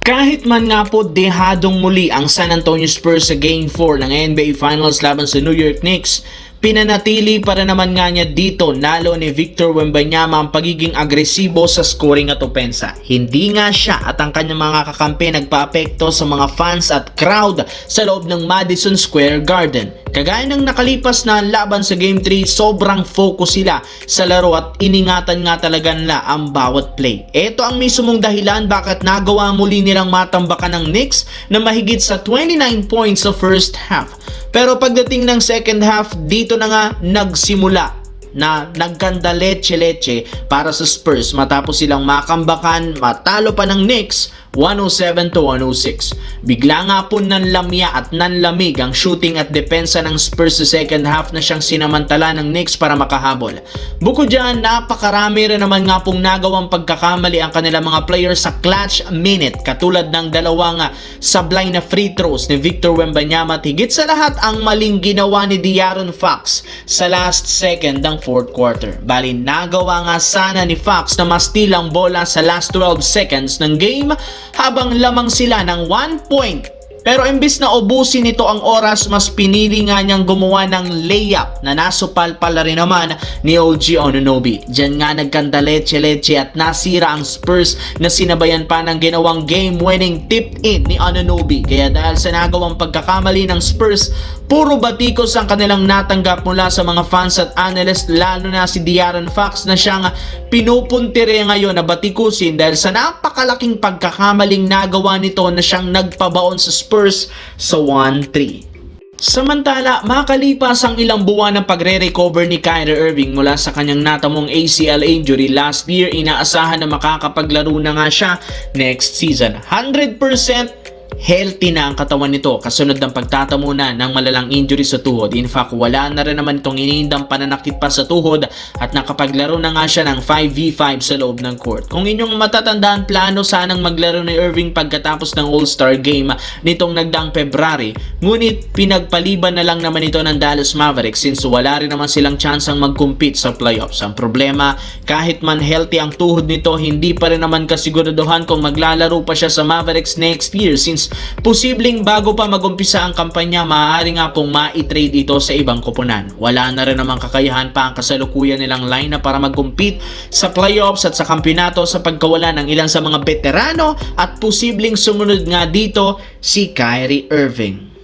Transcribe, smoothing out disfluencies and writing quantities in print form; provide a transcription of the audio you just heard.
Kahit man nga po dehadong muli ang San Antonio Spurs sa Game 4 ng NBA Finals laban sa New York Knicks, pinanatili para naman nga niya dito nalo ni Victor Wembanyama ang pagiging agresibo sa scoring at opensa. Hindi nga siya at ang kanyang mga kakampi nagpa-apekto sa mga fans at crowd sa loob ng Madison Square Garden. Kagaya ng nakalipas na laban sa Game 3, sobrang focus sila sa laro at iningatan nga talaga nila ang bawat play. Ito ang mismong dahilan bakit nagawa muli nilang matambakan ng Knicks na mahigit sa 29 points sa first half. Pero pagdating ng second half, dito na nga nagsimula na nagkanda leche-leche para sa Spurs matapos silang makambakan, matalo pa ng Knicks 107-106. Bigla nga po nanlamya at nanlamig ang shooting at depensa ng Spurs sa second half na siyang sinamantala ng Knicks para makahabol. Bukod dyan, napakarami rin naman nga pong nagawang pagkakamali ang kanilang mga players sa clutch minute katulad ng dalawang sablay na free throws ni Victor Wembanyama at higit sa lahat ang maling ginawa ni De'Aaron Fox sa last second ng fourth quarter. Bali, nagawa nga sana ni Fox na ma-steal ang bola sa last 12 seconds ng game habang lamang sila ng 1 point. Pero imbis na ubusin nito ang oras, mas pinili nga niyang gumawa ng layup na nasupal pala rin naman ni OG Anunoby. Diyan nga nagkanta leche-leche at nasira ang Spurs na sinabayan pa ng ginawang game-winning tip-in ni Anunoby. Kaya dahil sa nagawang pagkakamali ng Spurs, puro batikos ang kanilang natanggap mula sa mga fans at analyst, lalo na si De'Aaron Fox na siyang pinupuntire ngayon na batikusin dahil sa napakalaking pagkakamaling nagawa nito na siyang nagpabaon sa Spurs sa 1-3. Samantala, makalipas ang ilang buwan ng pagre-recover ni Kyrie Irving mula sa kanyang natamong ACL injury last year, inaasahan na makakapaglaro na nga siya next season. 100% healthy na ang katawan nito kasunod ng pagtatamo na ng malalang injury sa tuhod. In fact, wala na rin naman itong inindang pananakit pa sa tuhod at nakapaglaro na nga siya ng 5v5 sa loob ng court. Kung inyong matatandaan, plano sanang maglaro ni Irving pagkatapos ng All-Star Game nitong nagdaang February, ngunit pinagpaliban na lang naman ito ng Dallas Mavericks since wala rin naman silang tsansang mag-compete sa playoffs. Ang problema, kahit man healthy ang tuhod nito, hindi pa rin naman kasiguraduhan kung maglalaro pa siya sa Mavericks next year since posibleng bago pa magumpisa ang kampanya, maaari nga pong ma-trade ito sa ibang koponan. Wala na rin namang kakayahan pa ang kasalukuyan nilang lineup para mag-compete sa playoffs at sa kampyonato sa pagkawala ng ilan sa mga veterano at posibleng sumunod nga dito si Kyrie Irving.